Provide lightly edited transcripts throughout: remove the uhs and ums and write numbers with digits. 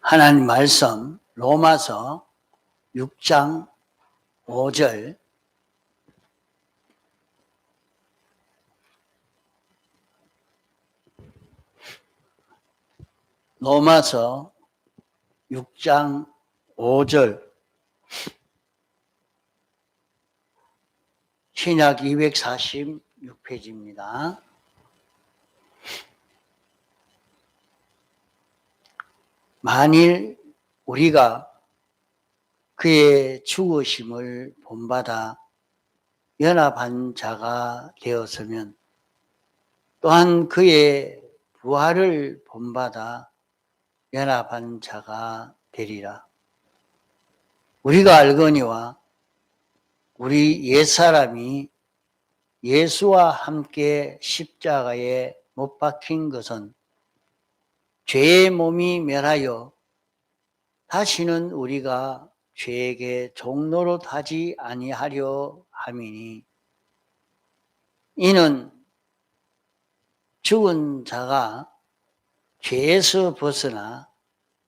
하나님 말씀 로마서 6장 5절 로마서 6장 5절 신약 246페이지입니다. 만일 우리가 그의 죽으심을 본받아 연합한 자가 되었으면 또한 그의 부활을 본받아 연합한 자가 되리라. 우리가 알거니와 우리 옛사람이 예수와 함께 십자가에 못 박힌 것은 죄의 몸이 멸하여 다시는 우리가 죄에게 종노릇하지 아니하려 함이니, 이는 죽은 자가 죄에서 벗어나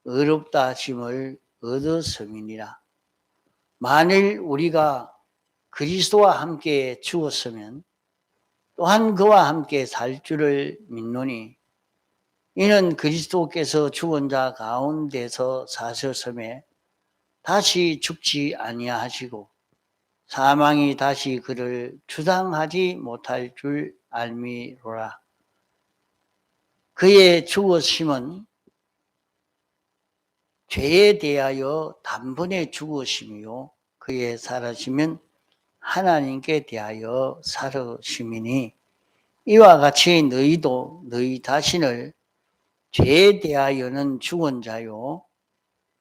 의롭다 하심을 얻었음이니라. 만일 우리가 그리스도와 함께 죽었으면 또한 그와 함께 살 줄을 믿노니, 이는 그리스도께서 죽은 자 가운데서 사셨음에 다시 죽지 아니하시고 사망이 다시 그를 주장하지 못할 줄 알미로라. 그의 죽으심은 죄에 대하여 단번에 죽으심이요 그의 살아심은 하나님께 대하여 살으심이니, 이와 같이 너희도 너희 자신을 죄에 대하여는 죽은 자요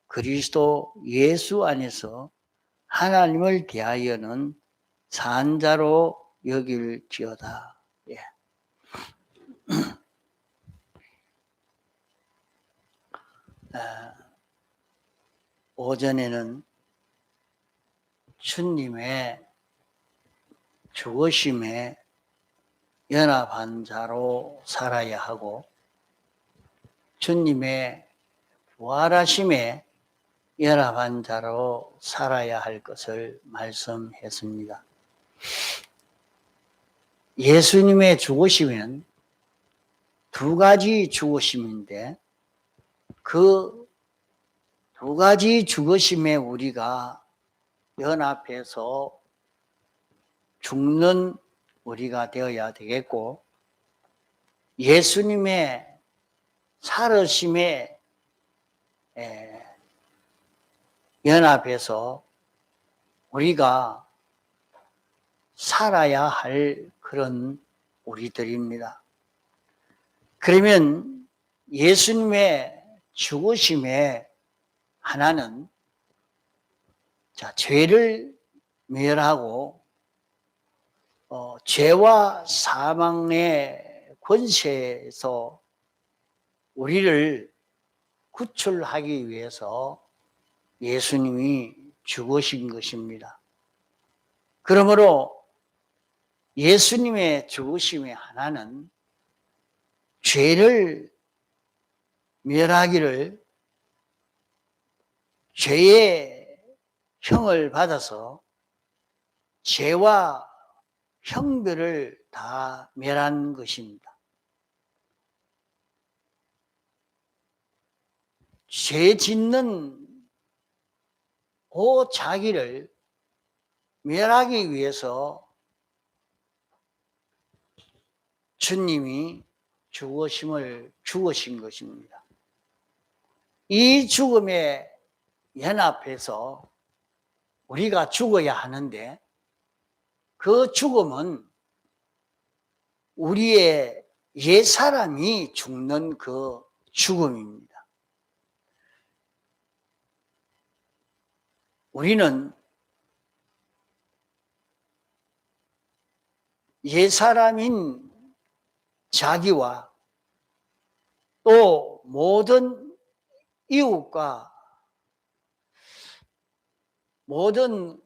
그리스도 예수 안에서 하나님을 대하여는 산 자로 여길지어다. 예. 오전에는 주님의 죽으심에 연합한 자로 살아야 하고 주님의 부활하심에 연합한 자로 살아야 할 것을 말씀했습니다. 예수님의 죽으심은 두 가지 죽으심인데 그 두 가지 죽으심에 우리가 연합해서 죽는 우리가 되어야 되겠고, 예수님의 살으심에 연합해서 우리가 살아야 할 그런 우리들입니다. 그러면 예수님의 죽으심에 하나는 죄를 멸하고 죄와 사망의 권세에서 우리를 구출하기 위해서 예수님이 죽으신 것입니다. 그러므로 예수님의 죽으심의 하나는 죄를 멸하기를, 죄의 형을 받아서 죄와 형벌을 다 멸한 것입니다. 죄 짓는 그 자기를 멸하기 위해서 주님이 죽으신 것입니다. 이 죽음에 연합해서 우리가 죽어야 하는데, 그 죽음은 우리의 옛사람이 죽는 그 죽음입니다. 우리는 옛사람인 자기와 또 모든 이웃과 모든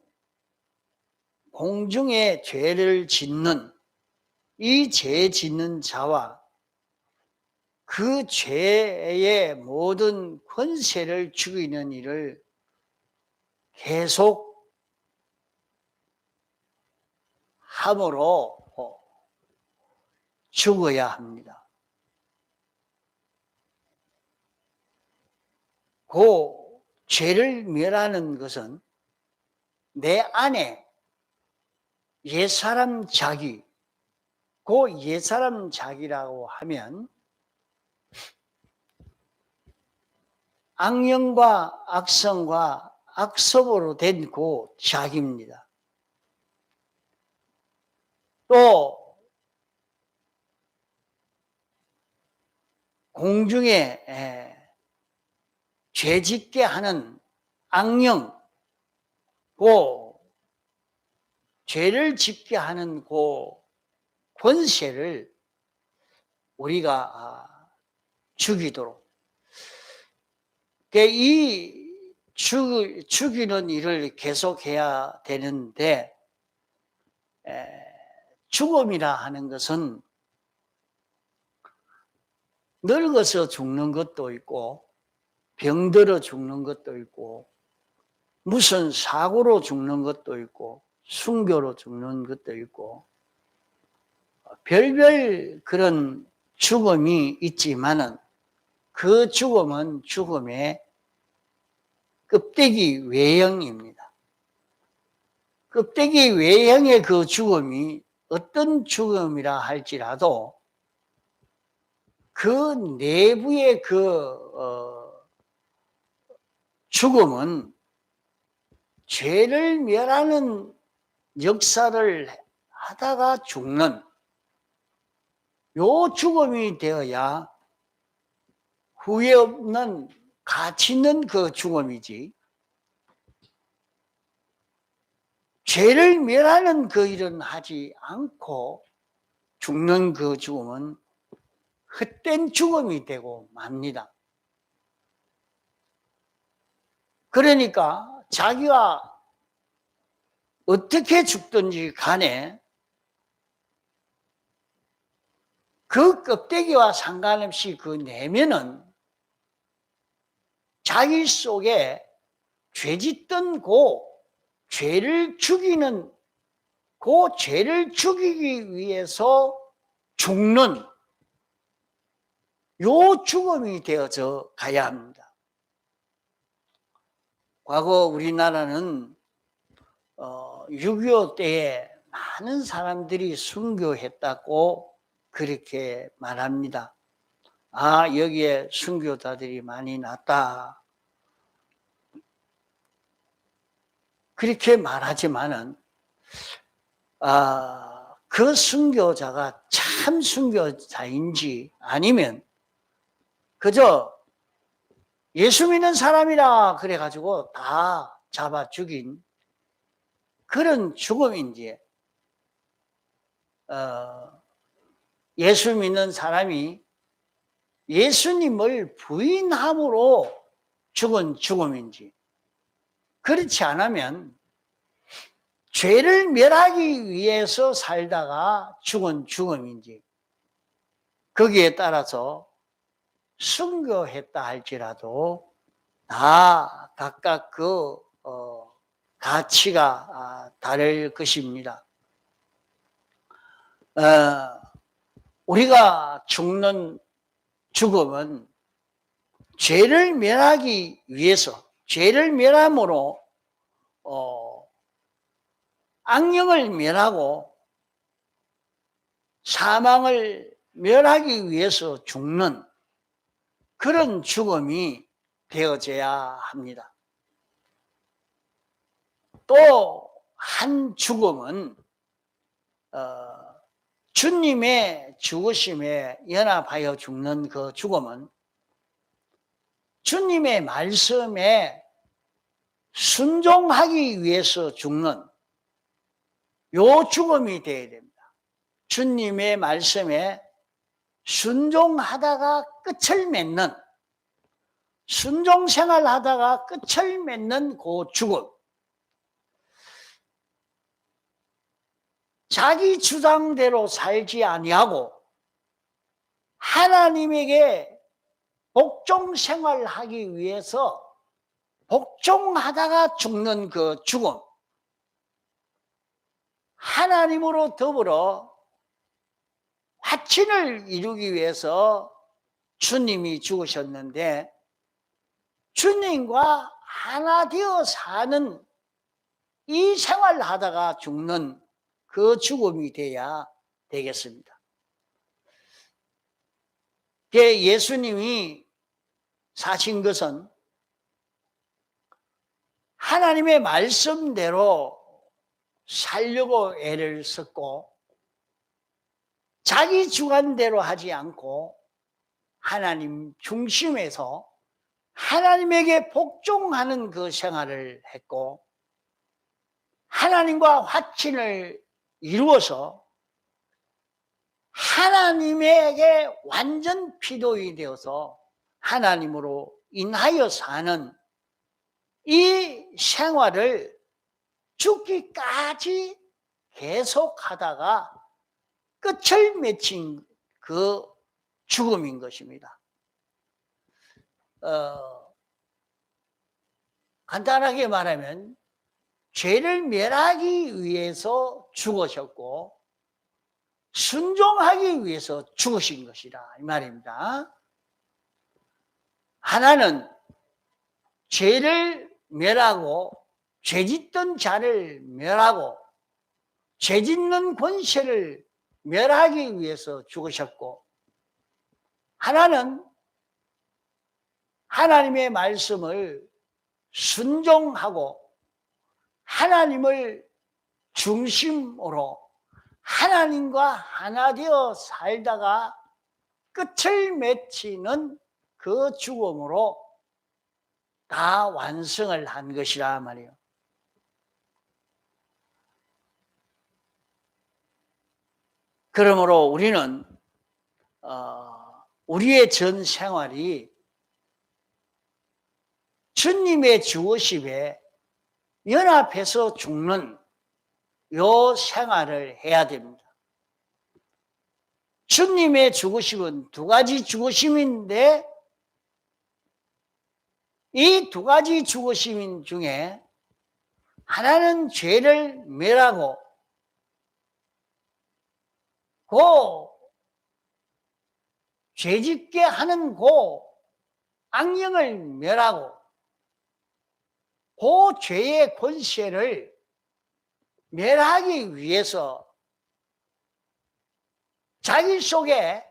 공중에 죄를 짓는 이 죄 짓는 자와 그 죄의 모든 권세를 죽이는 일을 계속 함으로 죽어야 합니다. 그 죄를 멸하는 것은 내 안에 옛사람 자기, 그 옛사람 자기라고 하면 악령과 악성과 악섭으로 된 그 자기입니다. 또 공중에 죄짓게 하는 악령, 그 죄를 짓게 하는 그 권세를 우리가 죽이도록, 이 죽이는 일을 계속해야 되는데, 죽음이라 하는 것은 늙어서 죽는 것도 있고, 병들어 죽는 것도 있고, 무슨 사고로 죽는 것도 있고, 순교로 죽는 것도 있고, 별별 그런 죽음이 있지만은 그 죽음은 죽음의 껍데기 외형입니다. 껍데기 외형의 그 죽음이 어떤 죽음이라 할지라도 그 내부의 죽음은 죄를 멸하는 역사를 하다가 죽는 요 죽음이 되어야 후회 없는 가치 있는 그 죽음이지, 죄를 멸하는 그 일은 하지 않고 죽는 그 죽음은 헛된 죽음이 되고 맙니다. 그러니까 자기가 어떻게 죽든지 간에 그 껍데기와 상관없이 그 내면은 자기 속에 죄짓던 그 죄를 죽이는, 그 죄를 죽이기 위해서 죽는 요 죽음이 되어져 가야 합니다. 과거 우리나라는 6.25 때에 많은 사람들이 순교했다고 그렇게 말합니다. 아, 여기에 순교자들이 많이 났다, 그렇게 말하지만은 그 순교자가 참 순교자인지 아니면 그저 예수 믿는 사람이라 그래가지고 다 잡아 죽인 그런 죽음인지, 예수 믿는 사람이 예수님을 부인함으로 죽은 죽음인지, 그렇지 않으면 죄를 멸하기 위해서 살다가 죽은 죽음인지, 거기에 따라서 순교했다 할지라도 다 각각 그 가치가 다를 것입니다. 우리가 죽는 죽음은 죄를 멸하기 위해서, 죄를 멸함으로 악령을 멸하고 사망을 멸하기 위해서 죽는 그런 죽음이 되어져야 합니다. 또 한 죽음은 주님의 죽으심에 연합하여 죽는 그 죽음은 주님의 말씀에 순종하기 위해서 죽는 요 죽음이 되어야 됩니다. 주님의 말씀에 순종하다가 끝을 맺는, 순종 생활하다가 끝을 맺는 그 죽음. 자기 주장대로 살지 아니하고 하나님에게 복종 생활하기 위해서 복종하다가 죽는 그 죽음, 하나님으로 더불어 화친을 이루기 위해서 주님이 죽으셨는데, 주님과 하나 되어 사는 이 생활을 하다가 죽는 그 죽음이 돼야 되겠습니다. 예수님이 사신 것은 하나님의 말씀대로 살려고 애를 썼고, 자기 주관대로 하지 않고 하나님 중심에서 하나님에게 복종하는 그 생활을 했고, 하나님과 화친을 이루어서 하나님에게 완전 피도이 되어서 하나님으로 인하여 사는 이 생활을 죽기까지 계속하다가 끝을 맺힌 그 죽음인 것입니다. 간단하게 말하면 죄를 멸하기 위해서 죽으셨고 순종하기 위해서 죽으신 것이라 이 말입니다. 하나는 죄를 멸하고 죄짓던 자를 멸하고 죄짓는 권세를 멸하기 위해서 죽으셨고, 하나는 하나님의 말씀을 순종하고 하나님을 중심으로 하나님과 하나 되어 살다가 끝을 맺히는 그 죽음으로 다 완성을 한 것이라 말이에요. 그러므로 우리는 우리의 전 생활이 주님의 죽으심에 연합해서 죽는 요 생활을 해야 됩니다. 주님의 죽으심은 두 가지 죽으심인데, 이 두 가지 죽으심 중에 하나는 죄를 멸하고 그 죄짓게 하는 그 악령을 멸하고 그 죄의 권세를 멸하기 위해서 자기 속에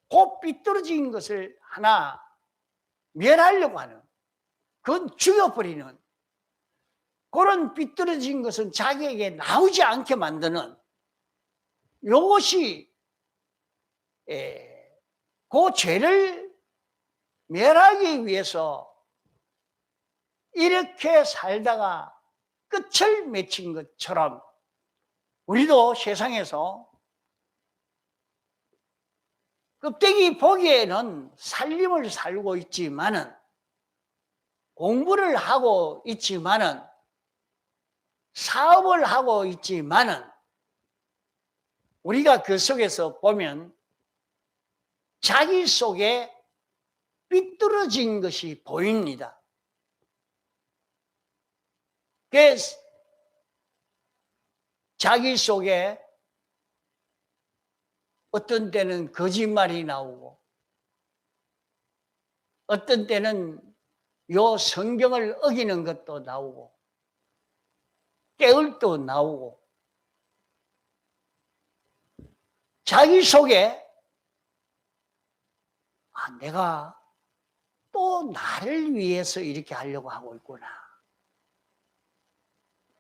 그 삐뚤어진 것을 하나 멸하려고 하는, 그건 죽여버리는, 그런 삐뚤어진 것은 자기에게 나오지 않게 만드는, 이것이 그 죄를 멸하기 위해서 이렇게 살다가 끝을 맺힌 것처럼 우리도 세상에서 껍데기 보기에는 살림을 살고 있지만은, 공부를 하고 있지만은, 사업을 하고 있지만은, 우리가 그 속에서 보면 자기 속에 삐뚤어진 것이 보입니다. 그래서 자기 속에 어떤 때는 거짓말이 나오고, 어떤 때는 요 성경을 어기는 것도 나오고, 깨울도 나오고, 자기 속에 내가 또 나를 위해서 이렇게 하려고 하고 있구나,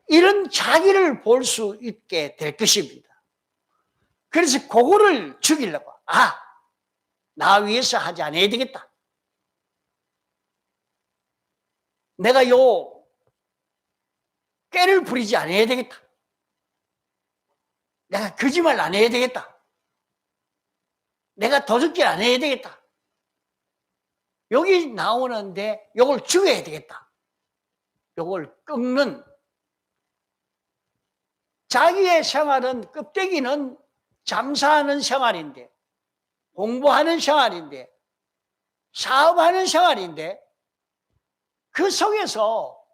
이런 자기를 볼 수 있게 될 것입니다. 그래서 그거를 죽이려고, 나 위해서 하지 않아야 되겠다, 내가 요 깨를 부리지 않아야 되겠다, 내가 거짓말 안 해야 되겠다, 내가 도둑질 안 해야 되겠다, 여기 나오는데 요걸 죽여야 되겠다, 요걸 꺾는, 자기의 생활은, 껍데기는 장사하는 생활인데 공부하는 생활인데, 사업하는 생활인데, 그 속에서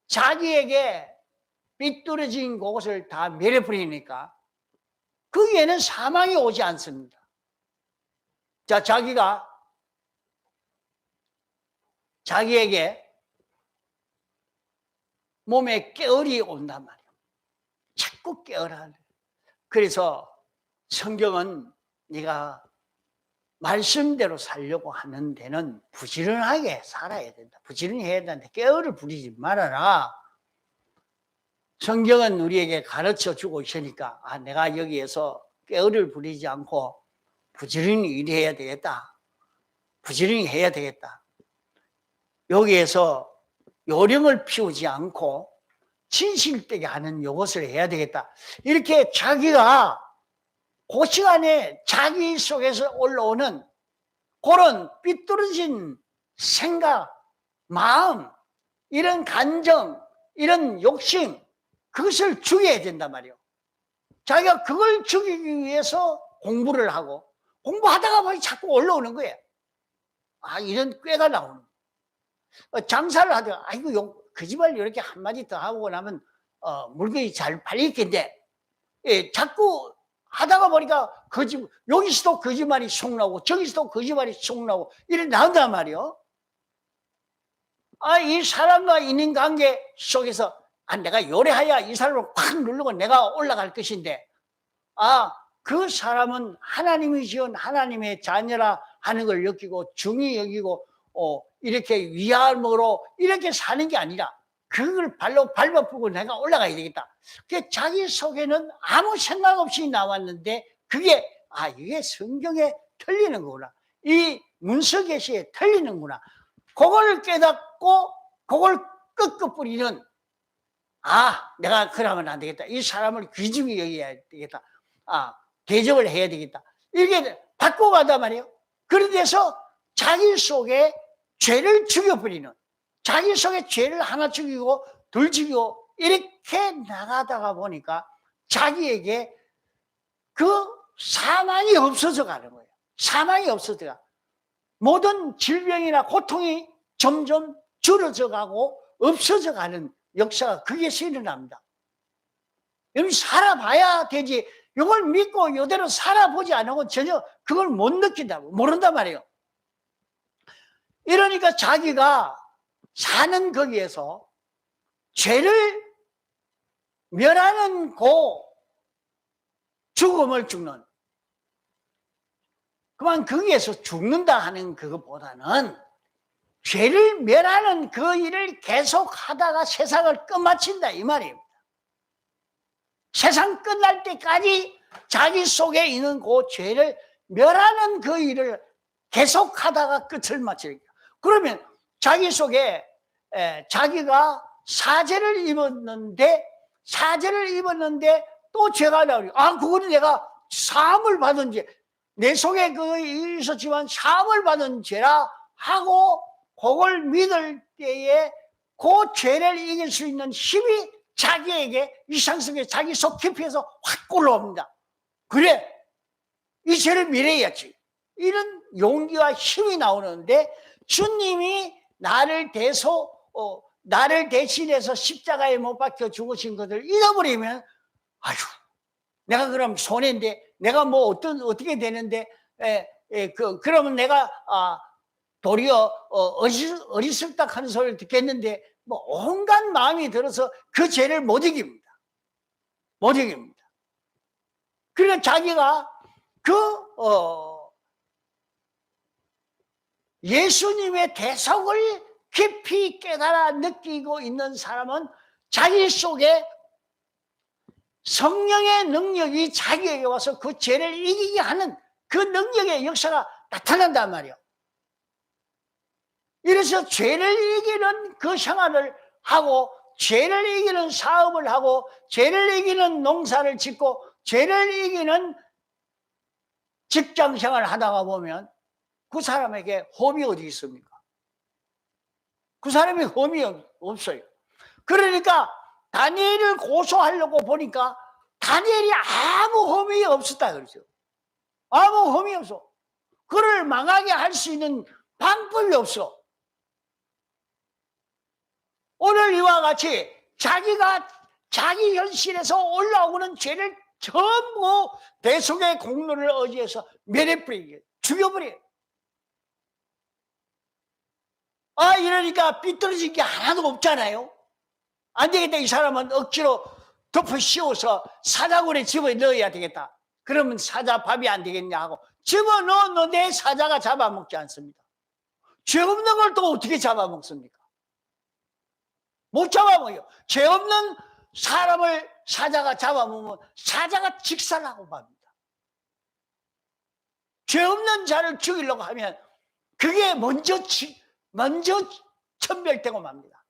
자기에게 삐뚤어진 곳을 다 밀어버리니까 거기에는 사망이 오지 않습니다. 자, 자기에게 몸에 깨어리 온단 말이에요. 자꾸 깨어라. 그래서 성경은 네가 말씀대로 살려고 하는 데는 부지런하게 살아야 된다. 부지런히 해야 된다. 깨어를 부리지 말아라. 성경은 우리에게 가르쳐 주고 있으니까 내가 여기에서 깨어를 부리지 않고 부지런히 일해야 되겠다. 부지런히 해야 되겠다. 여기에서 요령을 피우지 않고 진실되게 하는 요것을 해야 되겠다. 이렇게 자기가 그 시간에 자기 속에서 올라오는 그런 삐뚤어진 생각, 마음, 이런 감정, 이런 욕심, 그것을 죽여야 된단 말이에요. 자기가 그걸 죽이기 위해서 공부를 하고, 공부하다가 보니 자꾸 올라오는 거예요. 이런 꾀가 나오는 거예요. 장사를 하다가 거짓말 이렇게 한마디 더 하고 나면 물건이 잘 팔릴 텐데, 자꾸 하다가 보니까 여기서도 거짓말이 속 나오고 저기서도 거짓말이 속 나오고 이래 나온단 말이에요. 이 사람과 인간관계 속에서 내가 요래하야 이 사람을 콱 누르고 내가 올라갈 것인데 그 사람은 하나님이 지은 하나님의 자녀라 하는 걸 느끼고 중히 여기고 이렇게 위암으로 이렇게 사는 게 아니라 그걸 발로 밟아보고 내가 올라가야 되겠다. 자기 속에는 아무 생각 없이 나왔는데 그게 이게 성경에 틀리는 거구나. 이 문서계시에 틀리는구나. 그걸 깨닫고 그걸 끄끄뿌리는 내가 그러면 안 되겠다. 이 사람을 귀중히 여겨야 되겠다. 대접을 해야 되겠다. 이렇게 바꿔가단 말이에요. 그런데서 자기 속에 죄를 죽여버리는, 자기 속에 죄를 하나 죽이고 둘 죽이고 이렇게 나가다가 보니까 자기에게 그 사망이 없어져 가는 거예요. 사망이 없어져 가. 모든 질병이나 고통이 점점 줄어져 가고 없어져 가는 역사가 거기에서 일어납니다. 여러분 살아봐야 되지. 이걸 믿고 이대로 살아보지 않으면 전혀 그걸 못 느낀다고 모른단 말이에요. 이러니까 자기가 사는 거기에서 죄를 멸하는 그 죽음을 죽는, 그만 거기에서 죽는다 하는 그것보다는 죄를 멸하는 그 일을 계속 하다가 세상을 끝마친다 이 말입니다. 세상 끝날 때까지 자기 속에 있는 그 죄를 멸하는 그 일을 계속 하다가 끝을 마치니까. 그러면 자기 속에 자기가 사죄를 입었는데 또 죄가 나오니 그거는 내가 사함을 받은 죄, 내 속에 그 있었지만 사함을 받은 죄라 하고 그걸 믿을 때에 그 죄를 이길 수 있는 힘이 자기에게 이상성에 자기 속 깊이에서 확 올라옵니다. 그래, 이 죄를 밀어야지. 이런 용기와 힘이 나오는데 주님이 나를 대신해서 십자가에 못 박혀 죽으신 것을 잃어버리면 내가 그럼 손해인데 내가 뭐 어떻게 되는데 그러면 내가 도리어 어리석다한 소리를 듣겠는데 뭐 온갖 마음이 들어서 그 죄를 못 이깁니다. 못 이깁니다. 그러니까 자기가 예수님의 대속을 깊이 깨달아 느끼고 있는 사람은 자기 속에 성령의 능력이 자기에게 와서 그 죄를 이기게 하는 그 능력의 역사가 나타난단 말이에요. 이래서 죄를 이기는 그 생활을 하고 죄를 이기는 사업을 하고 죄를 이기는 농사를 짓고 죄를 이기는 직장 생활을 하다가 보면 그 사람에게 험이 어디 있습니까? 그 사람이 험이 없어요. 그러니까 다니엘을 고소하려고 보니까 다니엘이 아무 험이 없었다 그러죠. 아무 험이 없어. 그를 망하게 할 수 있는 방법이 없어. 오늘 이와 같이 자기가 자기 현실에서 올라오는 죄를 전부 대속의 공로를 의지해서 멸해버리게, 죽여버려. 이러니까 삐뚤어진 게 하나도 없잖아요. 안 되겠다. 이 사람은 억지로 덮어 씌워서 사자굴에 집어넣어야 되겠다. 그러면 사자 밥이 안 되겠냐 하고 집어넣었는데 사자가 잡아먹지 않습니다. 죄 없는 걸 또 어떻게 잡아먹습니까? 못 잡아먹어요. 죄 없는 사람을 사자가 잡아먹으면 사자가 직살하고 맙니다. 죄 없는 자를 죽이려고 하면 그게 먼저 천멸되고 맙니다.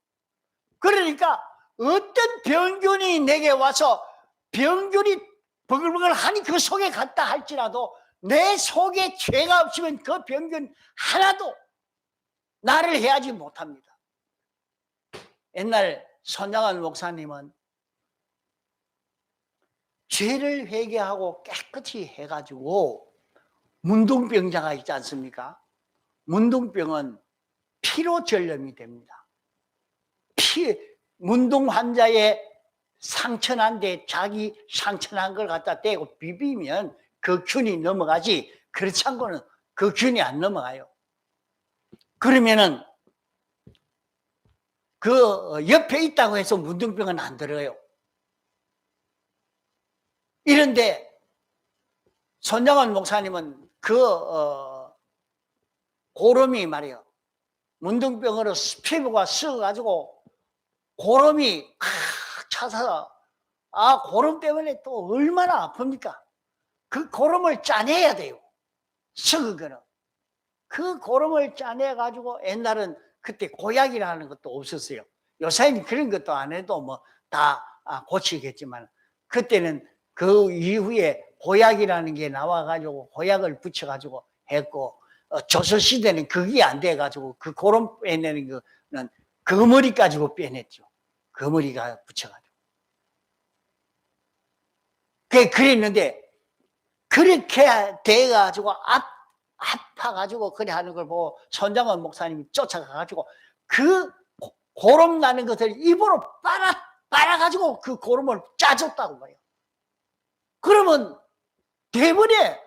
그러니까 어떤 병균이 내게 와서 병균이 버글버글 하니 그 속에 갔다 할지라도 내 속에 죄가 없으면 그 병균 하나도 나를 해하지 못합니다. 옛날 손양환 목사님은 죄를 회개하고 깨끗이 해가지고 문둥병자가 있지 않습니까? 문둥병은 피로 전염이 됩니다. 문둥 환자의 상처난데 자기 상처난 걸 갖다 대고 비비면 그 균이 넘어가지, 그렇지 않고는 그 균이 안 넘어가요. 그러면은 그 옆에 있다고 해서 문둥병은 안 들어요. 이런데 손양환 목사님은 고름이 말이요, 문둥병으로 피부가 썩어가지고 고름이 칵 차서 고름 때문에 또 얼마나 아픕니까? 그 고름을 짜내야 돼요. 썩은 거는. 그 고름을 짜내가지고 옛날은 그때 고약이라는 것도 없었어요. 요새는 그런 것도 안 해도 뭐 다 고치겠지만 그때는 그 이후에 고약이라는 게 나와가지고 고약을 붙여가지고 했고, 조선시대는 그게 안 돼가지고 그 고름 빼내는 거는 거머리 가지고 빼냈죠. 거머리가 붙여가지고. 그랬는데 그렇게 돼가지고 아파가지고 그래 하는 걸 보고 손장원 목사님이 쫓아가가지고 그 고름 나는 것을 입으로 빨아가지고 그 고름을 짜줬다고 봐요. 그러면 대부분의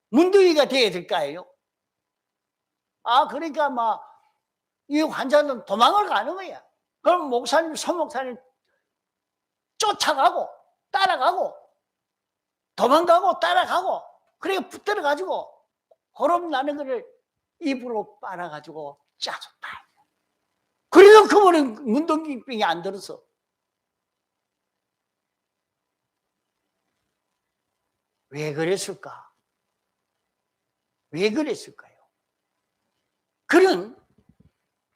문둥이가 돼야 될 거예요. 그러니까 이 환자는 도망을 가는 거야. 그럼 목사님, 손목사님 쫓아가고 따라가고 도망가고 따라가고 그래 붙들어가지고 고름 나는 거를 입으로 빨아가지고 짜줬다. 그래도 그분은 문둥이병이 안 들어서. 왜 그랬을까? 왜 그랬을까요? 그런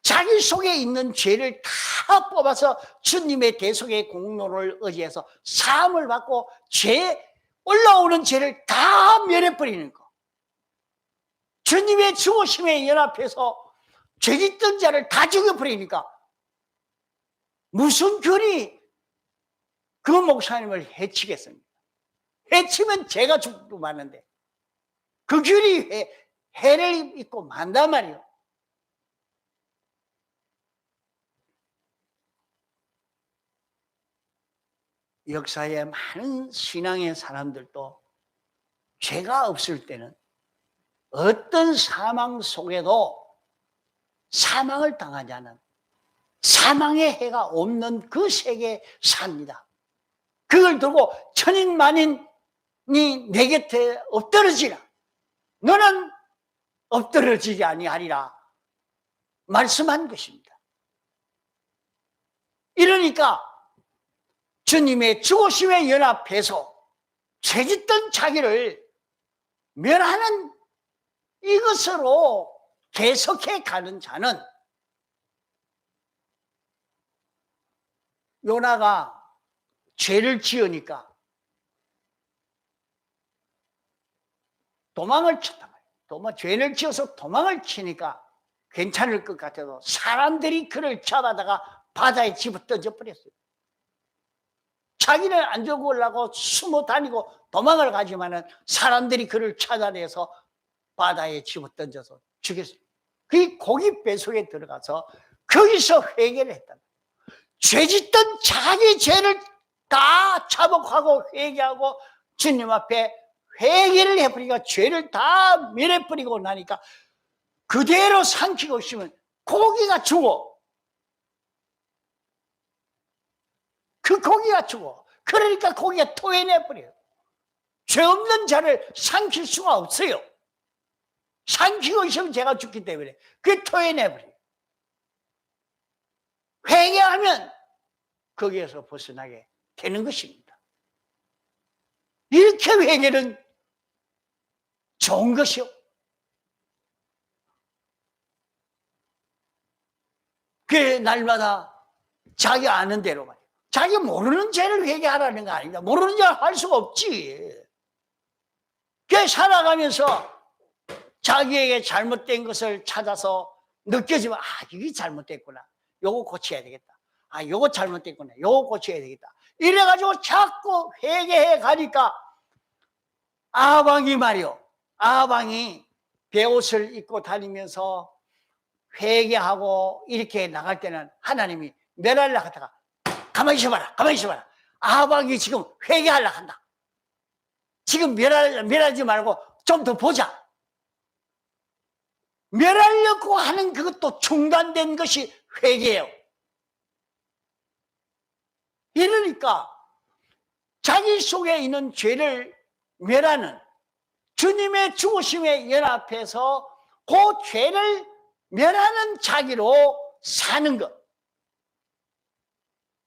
자기 속에 있는 죄를 다 뽑아서 주님의 대속의 공로를 의지해서 사함을 받고 올라오는 죄를 다 멸해버리는 거. 주님의 죽으심에 연합해서 죄짓던 자를 다 죽여버리니까 무슨 균이 그 목사님을 해치겠습니까? 해치면 제가 죽고 마는데 그 균이 해를 입고 만단 말이에요. 역사에 많은 신앙의 사람들도 죄가 없을 때는 어떤 사망 속에도 사망을 당하지 않은 사망의 해가 없는 그 세계에 삽니다. 그걸 두고 천인만인이 내 곁에 엎드러지라. 너는 엎드러지지 아니하리라 말씀한 것입니다. 이러니까 주님의 죽으심에 연합해서 죄짓던 자기를 멸하는 이것으로 계속해 가는 자는 요나가 죄를 지으니까 도망을 쳤단 말이에요. 죄를 지어서 도망을 치니까 괜찮을 것 같아도 사람들이 그를 잡아다가 바다에 집어 던져버렸어요. 자기는 안 죽으려고 숨어 다니고 도망을 가지만은 사람들이 그를 찾아내서 바다에 집어 던져서 죽였어요. 그 고기 뱃속에 들어가서 거기서 회개를 했다. 죄짓던 자기 죄를 다 자복하고 회개하고 주님 앞에 회개를 해버리니까 죄를 다 멸해버리고 나니까 그대로 삼키고 있으면 고기가 죽어. 그 고기가 죽어. 그러니까 고기가 토해내버려요. 죄 없는 자를 삼킬 수가 없어요. 삼키고 있으면 죄가 죽기 때문에 그게 토해내버려요. 회개하면 거기에서 벗어나게 되는 것입니다. 이렇게 회개는 좋은 것이요. 그 날마다 자기 아는 대로 말이에요. 자기 모르는 죄를 회개하라는 거 아닙니다. 모르는 죄를 할 수가 없지. 그 살아가면서 자기에게 잘못된 것을 찾아서 느껴지면 이게 잘못됐구나. 요거 고쳐야 되겠다. 요거 잘못됐구나. 요거 고쳐야 되겠다. 이래가지고 자꾸 회개해 가니까 아방이 말이요. 아방이 베옷을 입고 다니면서 회개하고 이렇게 나갈 때는 하나님이 멸하려고 하다가 가만히 있어봐라. 가만히 있어봐라. 아방이 지금 회개하려고 한다. 지금 멸하지 말고 좀 더 보자. 멸하려고 하는 그것도 중단된 것이 회개예요. 이러니까 자기 속에 있는 죄를 멸하는 주님의 죽으심에 연합해서 그 죄를 멸하는 자기로 사는 것.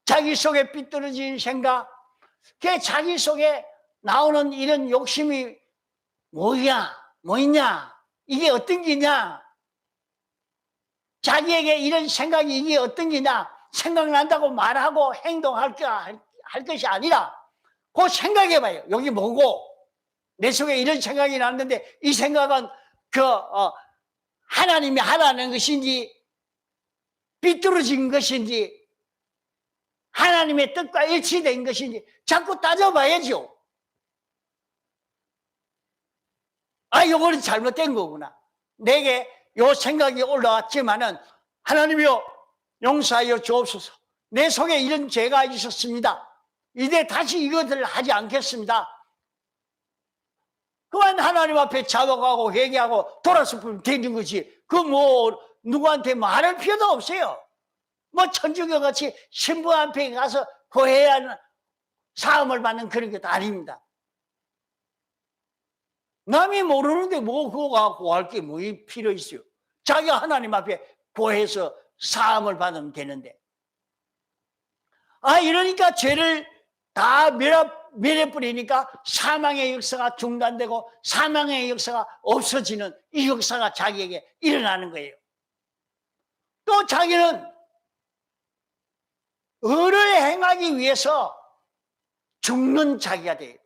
자기 속에 삐뚤어진 생각, 그 자기 속에 나오는 이런 욕심이 뭐냐, 이게 어떤 게냐, 자기에게 이런 생각이 이게 어떤 게냐, 생각난다고 말하고 행동할 것이 아니라 그 생각해봐요. 여기 뭐고, 내 속에 이런 생각이 났는데 이 생각은 하나님이 하라는 것인지 삐뚤어진 것인지 하나님의 뜻과 일치된 것인지 자꾸 따져봐야죠. 요거는 잘못된 거구나. 내게 요 생각이 올라왔지만은 하나님이여 용서하여 주옵소서. 내 속에 이런 죄가 있었습니다. 이제 다시 이것을 하지 않겠습니다. 그만 하나님 앞에 자복하고 회개하고 돌아서면 되는 거지. 누구한테 말할 필요도 없어요. 천주교 같이 신부 앞에 가서 고해야 사함을 받는 그런 것도 아닙니다. 남이 모르는데 그거 갖고 할 게 뭐 필요 있어요. 자기가 하나님 앞에 고해서 사함을 받으면 되는데. 이러니까 죄를 다 멸해버리니까 사망의 역사가 중단되고 사망의 역사가 없어지는 이 역사가 자기에게 일어나는 거예요. 또 자기는 의를 행하기 위해서 죽는 자기가 돼요.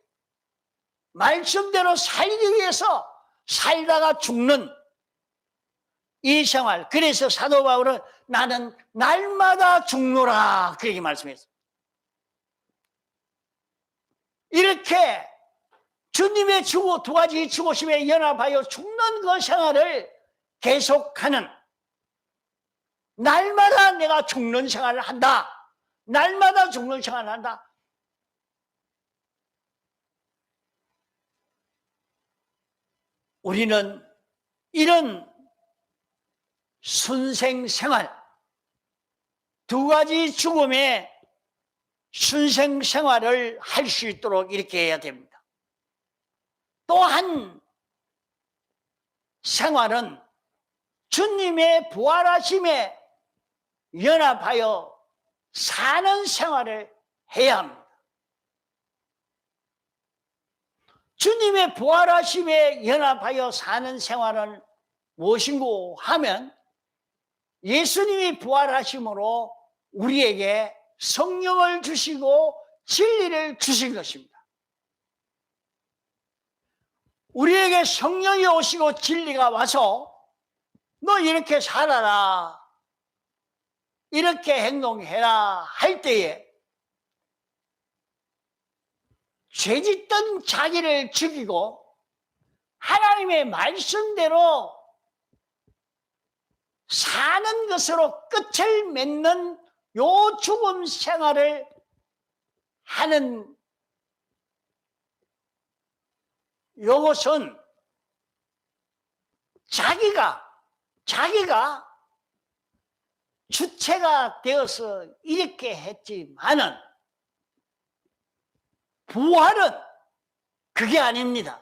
말씀대로 살기 위해서 살다가 죽는 이 생활. 그래서 사도 바울은 나는 날마다 죽노라 그렇게 말씀했어요. 이렇게 주님의 두 가지 죽으심에 연합하여 죽는 그 생활을 계속하는, 날마다 내가 죽는 생활을 한다. 날마다 죽는 생활을 한다. 우리는 이런 순생 생활, 두 가지 죽음의 순생 생활을 할 수 있도록 이렇게 해야 됩니다. 또 한 생활은 주님의 부활하심에 연합하여 사는 생활을 해야 합니다. 주님의 부활하심에 연합하여 사는 생활은 무엇인고 하면 예수님이 부활하심으로 우리에게 성령을 주시고 진리를 주신 것입니다. 우리에게 성령이 오시고 진리가 와서 너 이렇게 살아라, 이렇게 행동해라 할 때에 죄짓던 자기를 죽이고 하나님의 말씀대로 사는 것으로 끝을 맺는 요 죽음 생활을 하는 요것은 자기가 주체가 되어서 이렇게 했지만은 부활은 그게 아닙니다.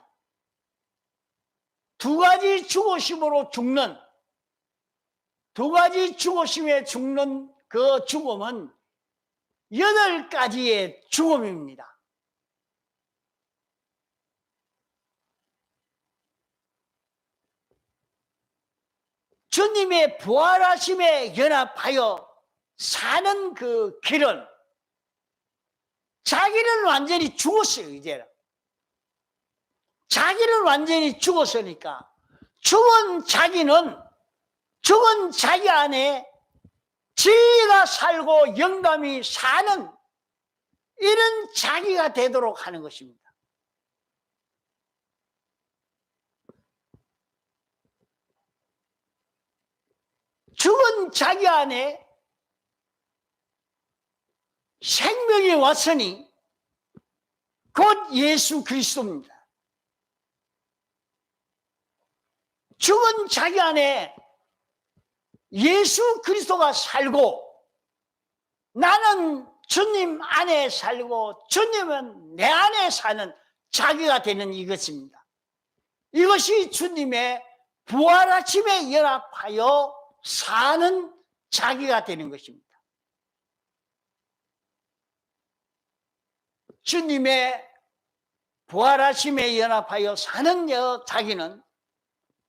두 가지 죽으심으로 죽는, 두 가지 죽으심에 죽는 그 죽음은 8가지의 죽음입니다. 주님의 부활하심에 연합하여 사는 그 길은 자기는 완전히 죽었어요. 이제는 자기는 완전히 죽었으니까 죽은 자기 안에 진리가 살고 영감이 사는 이런 자기가 되도록 하는 것입니다. 죽은 자기 안에 생명이 왔으니 곧 예수 그리스도입니다. 죽은 자기 안에 예수 그리스도가 살고 나는 주님 안에 살고 주님은 내 안에 사는 자기가 되는 이것입니다. 이것이 주님의 부활아침에 연합하여 사는 자기가 되는 것입니다. 주님의 부활하심에 연합하여 사는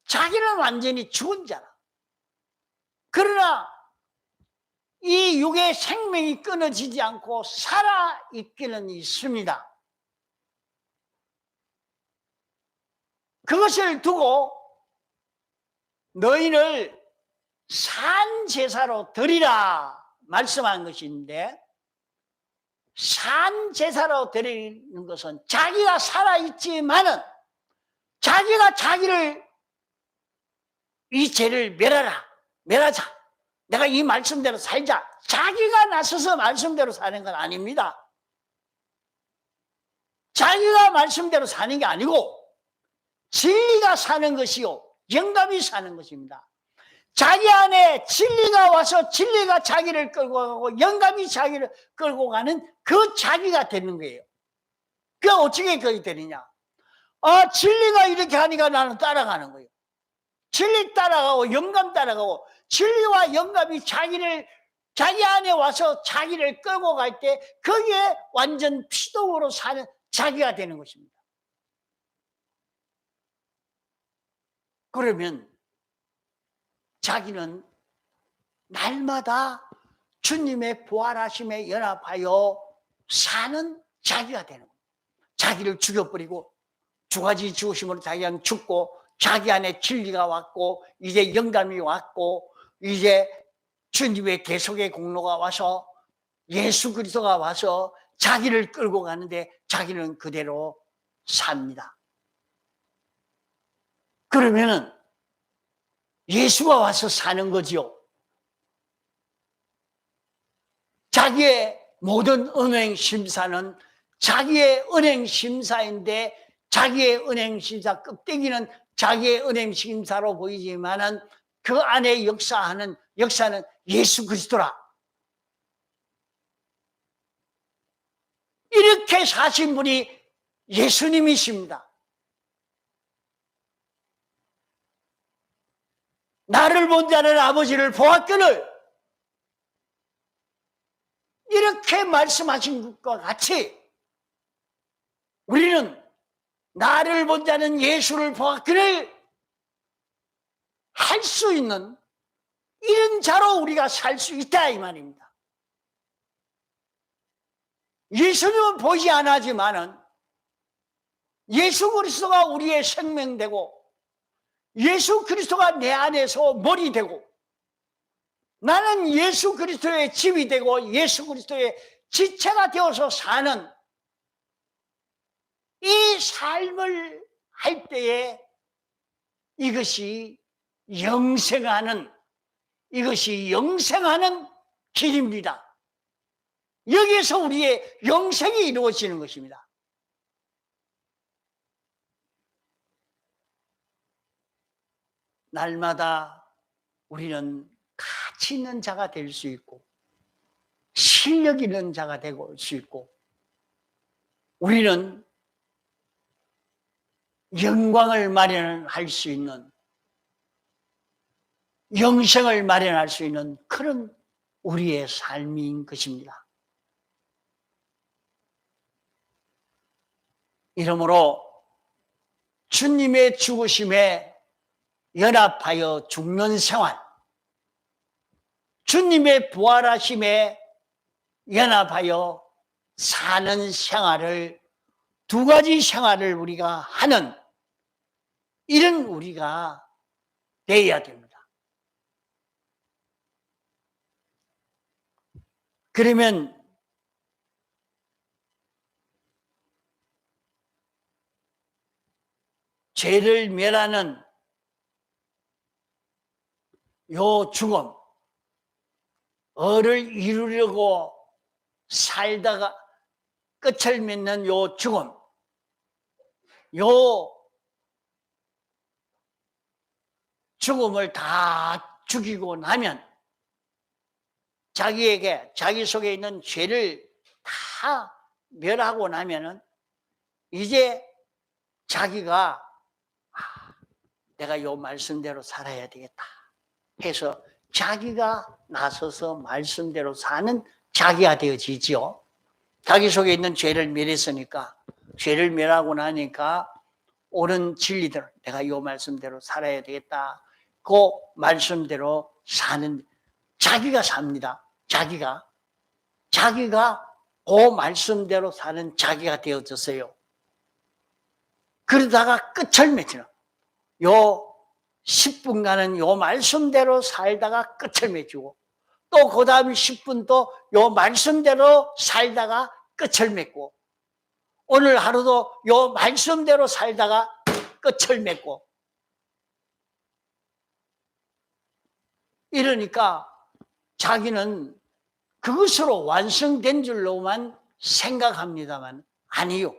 자기는 완전히 죽은 자라. 그러나 이 육의 생명이 끊어지지 않고 살아있기는 있습니다. 그것을 두고 너희를 산제사로 드리라 말씀한 것인데, 산제사로 드리는 것은 자기가 살아있지만은 자기가 자기를 이 죄를 멸하자, 내가 이 말씀대로 살자, 자기가 나서서 말씀대로 사는 건 아닙니다. 자기가 말씀대로 사는 게 아니고 진리가 사는 것이요 영감이 사는 것입니다. 자기 안에 진리가 와서 진리가 자기를 끌고 가고 영감이 자기를 끌고 가는 그 자기가 되는 거예요. 그게 어떻게 그게 되느냐? 진리가 이렇게 하니까 나는 따라가는 거예요. 진리 따라가고 영감 따라가고 진리와 영감이 자기 안에 와서 자기를 끌고 갈 때 거기에 완전 피동으로 사는 자기가 되는 것입니다. 그러면 자기는 날마다 주님의 부활하심에 연합하여 사는 자기가 되는 거예요. 자기를 죽여버리고 두 가지 죽으심으로 자기가 죽고 자기 안에 진리가 왔고 이제 영감이 왔고 이제 주님의 대속의 공로가 와서 예수 그리스도가 와서 자기를 끌고 가는데 자기는 그대로 삽니다. 그러면은 예수가 와서 사는 거지요. 자기의 모든 은행 심사는 자기의 은행 심사인데 자기의 은행 심사 껍데기는 자기의 은행 심사로 보이지만은 그 안에 역사는 예수 그리스도라. 이렇게 사신 분이 예수님이십니다. 나를 본 자는 아버지를 보았거늘, 이렇게 말씀하신 것과 같이 우리는 나를 본 자는 예수를 보았거늘 할 수 있는 이런 자로 우리가 살 수 있다 이 말입니다. 예수님은 보이지 않았지만은 예수 그리스도가 우리의 생명되고 예수 그리스도가 내 안에서 머리 되고 나는 예수 그리스도의 집이 되고 예수 그리스도의 지체가 되어서 사는 이 삶을 할 때에 이것이 영생하는 길입니다. 여기에서 우리의 영생이 이루어지는 것입니다. 날마다 우리는 가치 있는 자가 될 수 있고 실력 있는 자가 되고 수 있고 우리는 영광을 마련할 수 있는 영생을 마련할 수 있는 그런 우리의 삶인 것입니다. 이러므로 주님의 죽으심에 연합하여 죽는 생활, 주님의 부활하심에 연합하여 사는 생활을 두 가지 생활을 우리가 하는 이런 우리가 되어야 됩니다. 그러면 죄를 멸하는 요 죽음, 을을 이루려고 살다가 끝을 맺는 요 죽음, 요 죽음을 다 죽이고 나면 자기 속에 있는 죄를 다 멸하고 나면은 이제 자기가 내가 요 말씀대로 살아야 되겠다 해서 자기가 나서서 말씀대로 사는 자기가 되어지지요. 자기 속에 있는 죄를 멸했으니까 죄를 멸하고 나니까 옳은 진리대로 내가 요 말씀대로 살아야 되겠다. 그 말씀대로 사는 자기가 삽니다. 자기가 그 말씀대로 사는 자기가 되어졌어요. 그러다가 끝을 맺죠. 요 10분간은 요 말씀대로 살다가 끝을 맺고 또 그 다음 10분 또 요 말씀대로 살다가 끝을 맺고 오늘 하루도 요 말씀대로 살다가 끝을 맺고 이러니까 자기는 그것으로 완성된 줄로만 생각합니다만 아니요.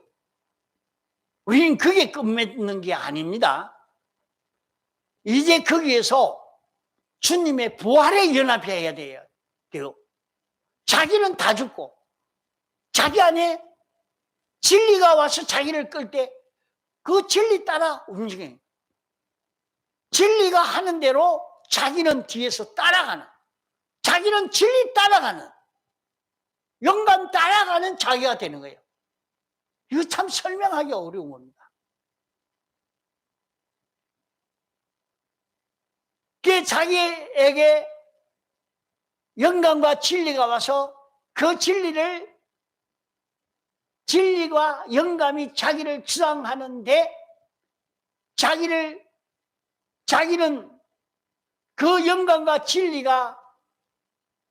우리는 그게 끝맺는 게 아닙니다. 이제 거기에서 주님의 부활에 연합해야 돼요. 자기는 다 죽고 자기 안에 진리가 와서 자기를 끌 때 그 진리 따라 움직여요. 진리가 하는 대로 자기는 뒤에서 따라가는, 자기는 진리 따라가는, 영감 따라가는 자기가 되는 거예요. 이거 참 설명하기 어려운 겁니다. 그게 자기에게 영감과 진리가 와서 그 진리가 영감이 자기를 주장하는데 자기는 그 영감과 진리가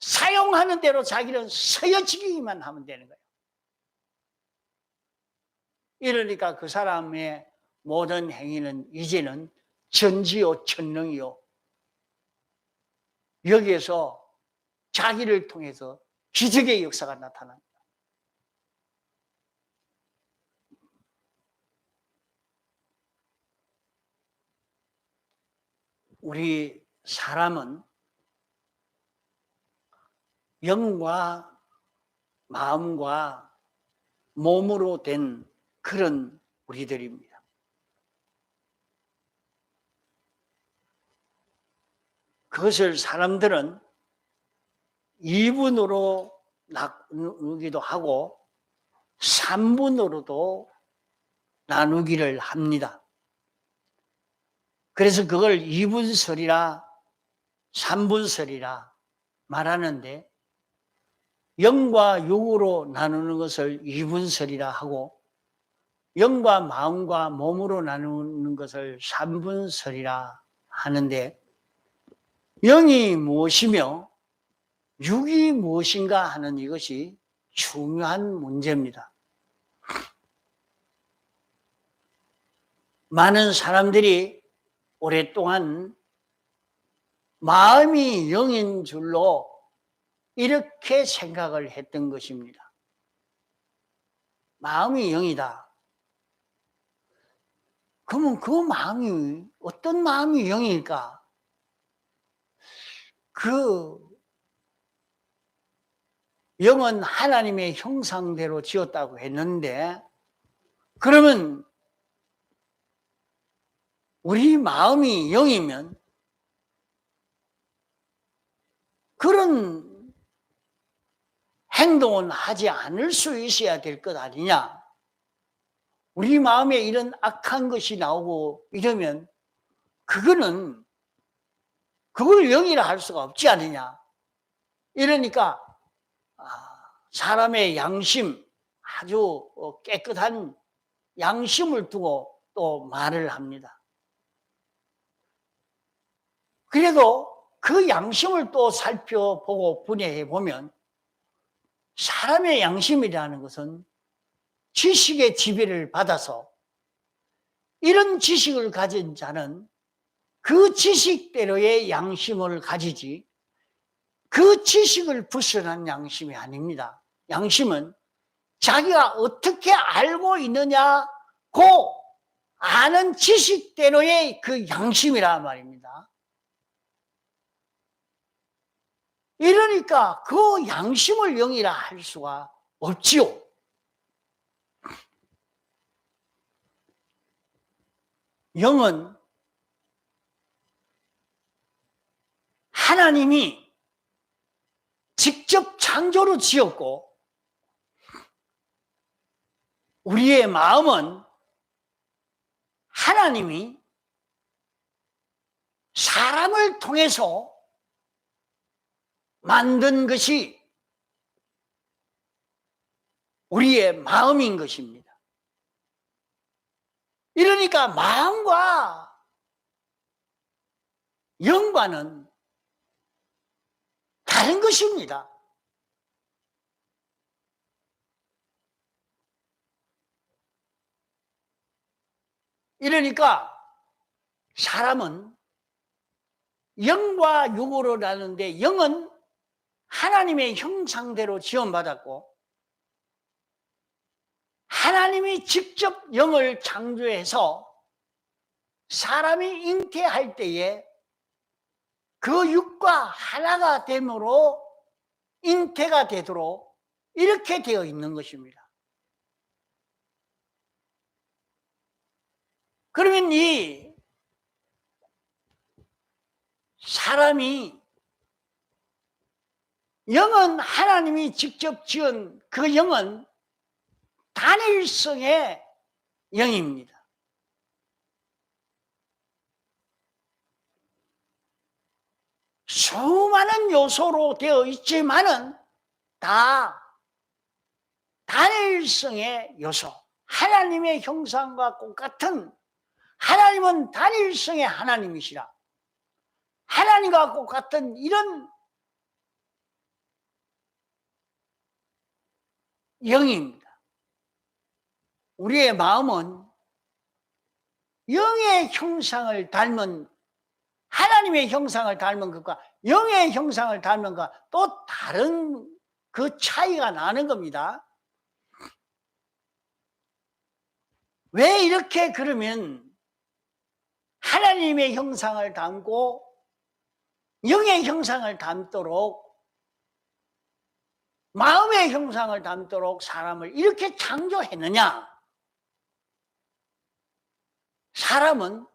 사용하는 대로 자기는 서여지기만 하면 되는 거예요. 이러니까 그 사람의 모든 행위는 이제는 전지요 천능이요. 여기에서 자기를 통해서 기적의 역사가 나타납니다. 우리 사람은 영과 마음과 몸으로 된 그런 우리들입니다. 그것을 사람들은 2분으로 나누기도 하고 3분으로도 나누기를 합니다. 그래서 그걸 2분설이라 3분설이라 말하는데 영과 육으로 나누는 것을 2분설이라 하고 영과 마음과 몸으로 나누는 것을 3분설이라 하는데 영이 무엇이며 육이 무엇인가 하는 이것이 중요한 문제입니다. 많은 사람들이 오랫동안 마음이 영인 줄로 이렇게 생각을 했던 것입니다. 마음이 영이다. 그러면 그 마음이 어떤 마음이 영일까? 그 영은 하나님의 형상대로 지었다고 했는데, 그러면 우리 마음이 영이면 그런 행동은 하지 않을 수 있어야 될 것 아니냐? 우리 마음에 이런 악한 것이 나오고 이러면 그거는 그걸 영이라 할 수가 없지 않느냐? 이러니까 사람의 양심, 아주 깨끗한 양심을 두고 또 말을 합니다. 그래도 그 양심을 또 살펴보고 분해해 보면 사람의 양심이라는 것은 지식의 지배를 받아서 이런 지식을 가진 자는 그 지식대로의 양심을 가지지 그 지식을 벗어난 양심이 아닙니다. 양심은 자기가 어떻게 알고 있느냐고 아는 지식대로의 그 양심이라 말입니다. 이러니까 그 양심을 영이라 할 수가 없지요. 영은 하나님이 직접 창조로 지었고, 우리의 마음은 하나님이 사람을 통해서 만든 것이 우리의 마음인 것입니다. 이러니까 마음과 영과는 다른 것입니다. 이러니까 사람은 영과 육으로 나누는데, 영은 하나님의 형상대로 지원받았고 하나님이 직접 영을 창조해서 사람이 잉태할 때에 그 육과 하나가 됨으로 잉태가 되도록 이렇게 되어 있는 것입니다. 그러면 이 사람이, 영은 하나님이 직접 지은 그 영은 단일성의 영입니다. 수많은 요소로 되어 있지만은 다 단일성의 요소, 하나님의 형상과 똑같은, 하나님은 단일성의 하나님이시라, 하나님과 똑같은 이런 영입니다. 우리의 마음은 영의 형상을 닮은, 하나님의 형상을 닮은 것과 영의 형상을 닮은 것과 또 다른 그 차이가 나는 겁니다. 왜 이렇게 그러면 하나님의 형상을 닮고 영의 형상을 닮도록, 마음의 형상을 닮도록 사람을 이렇게 창조했느냐? 사람은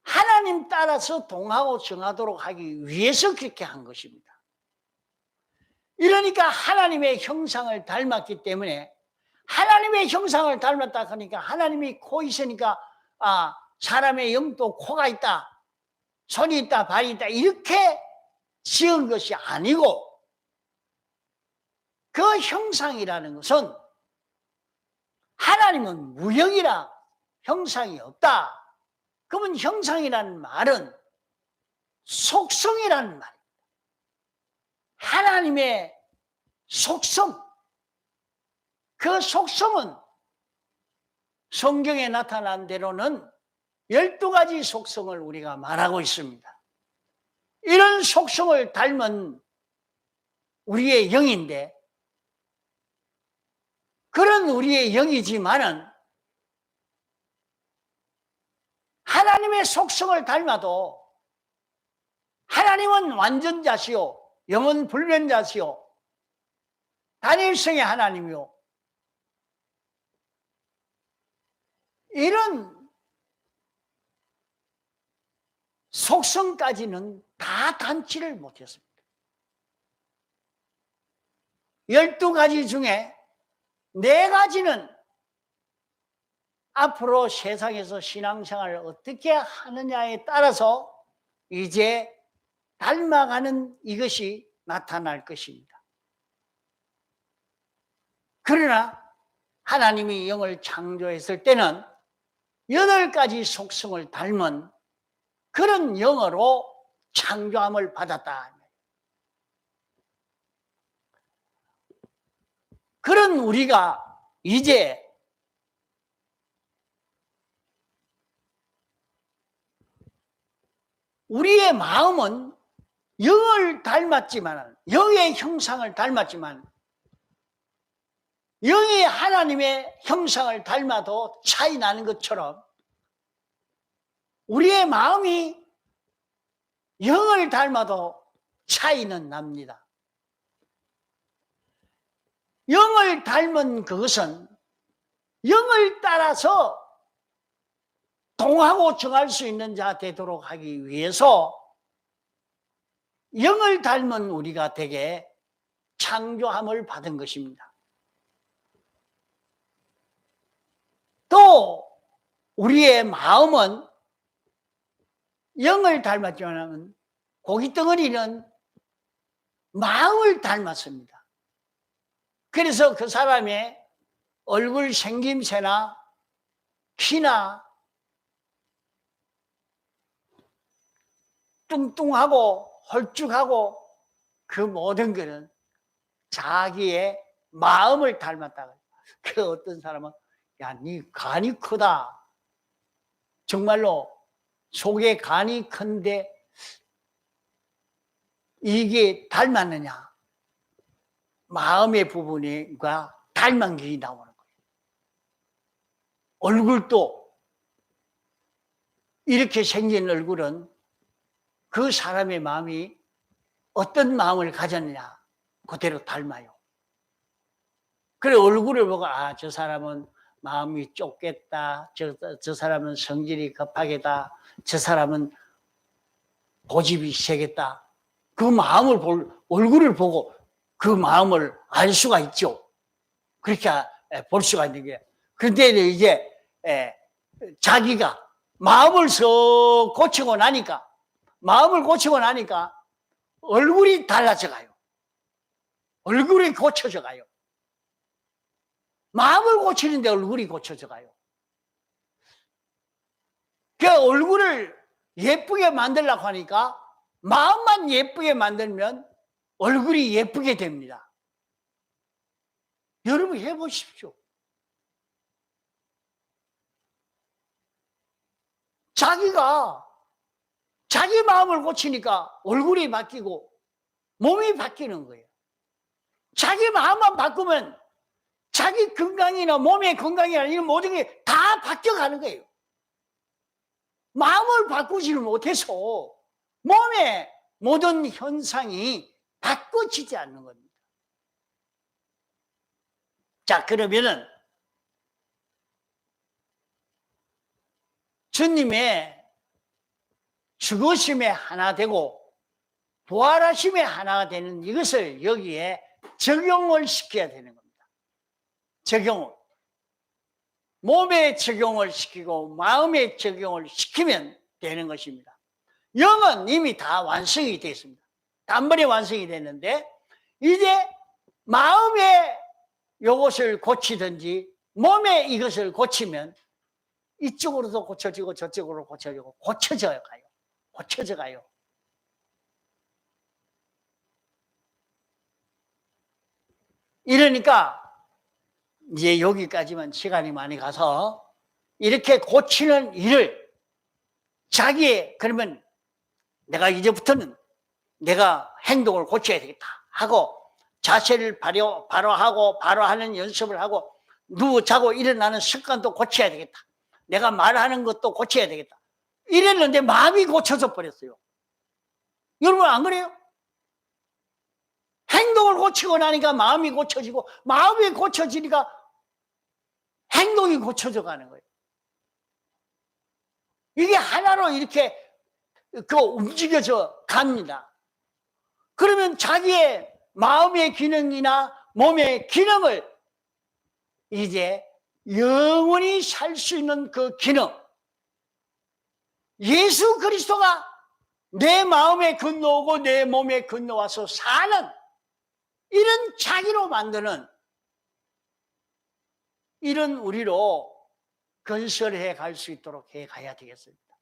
하나님 따라서 동하고 정하도록 하기 위해서 그렇게 한 것입니다. 이러니까 하나님의 형상을 닮았기 때문에, 하나님의 형상을 닮았다 하니까 하나님이 코 있으니까 사람의 영도 코가 있다, 손이 있다, 발이 있다, 이렇게 지은 것이 아니고, 그 형상이라는 것은 하나님은 무형이라 형상이 없다. 그러면 형상이라는 말은 속성이라는 말입니다. 하나님의 속성, 그 속성은 성경에 나타난 대로는 12가지 속성을 우리가 말하고 있습니다. 이런 속성을 닮은 우리의 영인데, 그런 우리의 영이지만은 하나님의 속성을 닮아도 하나님은 완전자시요 영은 불변자시요 단일성의 하나님이요, 이런 속성까지는 다 닮지를 못했습니다. 12가지 중에 4가지는 앞으로 세상에서 신앙생활을 어떻게 하느냐에 따라서 이제 닮아가는 이것이 나타날 것입니다. 그러나 하나님이 영을 창조했을 때는 8가지 속성을 닮은 그런 영으로 창조함을 받았다. 그런 우리가 이제 우리의 마음은 영을 닮았지만, 영의 형상을 닮았지만, 영이 하나님의 형상을 닮아도 차이 나는 것처럼 우리의 마음이 영을 닮아도 차이는 납니다. 영을 닮은 그것은 영을 따라서 동하고 정할 수 있는 자 되도록 하기 위해서 영을 닮은 우리가 되게 창조함을 받은 것입니다. 또 우리의 마음은 영을 닮았지만 고깃덩어리는 마음을 닮았습니다. 그래서 그 사람의 얼굴 생김새나 키나 뚱뚱하고 홀쭉하고 그 모든 것은 자기의 마음을 닮았다. 그 어떤 사람은 야, 네 간이 크다. 정말로 속에 간이 큰데 이게 닮았느냐? 마음의 부분과 닮은 게 나오는 거예요. 얼굴도 이렇게 생긴 얼굴은 그 사람의 마음이 어떤 마음을 가졌느냐 그대로 닮아요. 그래 얼굴을 보고 아, 저 사람은 마음이 좁겠다. 저 사람은 성질이 급하겠다. 저 사람은 고집이 세겠다. 그 마음을 얼굴을 보고 그 마음을 알 수가 있죠. 그렇게 볼 수가 있는 게. 그런데 이제 자기가 마음을 썩 고치고 나니까, 마음을 고치고 나니까 얼굴이 달라져 가요. 얼굴이 고쳐져 가요. 마음을 고치는데 얼굴이 고쳐져 가요. 그 얼굴을 예쁘게 만들려고 하니까 마음만 예쁘게 만들면 얼굴이 예쁘게 됩니다. 여러분 해보십시오. 자기가 자기 마음을 고치니까 얼굴이 바뀌고 몸이 바뀌는 거예요. 자기 마음만 바꾸면 자기 건강이나 몸의 건강이나 이런 모든 게 다 바뀌어가는 거예요. 마음을 바꾸지를 못해서 몸의 모든 현상이 바꿔지지 않는 겁니다. 자, 그러면은 주님의 죽으심에 하나 되고 부활하심에 하나가 되는 이것을 여기에 적용을 시켜야 되는 겁니다. 적용을. 몸에 적용을 시키고 마음에 적용을 시키면 되는 것입니다. 영은 이미 다 완성이 되어 있습니다. 단번에 완성이 됐는데 이제 마음에 이것을 고치든지 몸에 이것을 고치면 이쪽으로도 고쳐지고 저쪽으로 고쳐지고 고쳐져 가요. 고쳐져 가요. 이러니까 이제 여기까지만 시간이 많이 가서 이렇게 고치는 일을 자기의, 그러면 내가 이제부터는 내가 행동을 고쳐야 되겠다 하고 자세를 바로 하고 바로 하는 연습을 하고 자고 일어나는 습관도 고쳐야 되겠다. 내가 말하는 것도 고쳐야 되겠다. 이랬는데 마음이 고쳐져 버렸어요. 여러분 안 그래요? 행동을 고치고 나니까 마음이 고쳐지고 마음이 고쳐지니까 행동이 고쳐져 가는 거예요. 이게 하나로 이렇게 움직여져 갑니다. 그러면 자기의 마음의 기능이나 몸의 기능을 이제 영원히 살 수 있는 그 기능, 예수 그리스도가 내 마음에 건너오고 내 몸에 건너와서 사는 이런 자기로 만드는 이런 우리로 건설해 갈 수 있도록 해 가야 되겠습니다.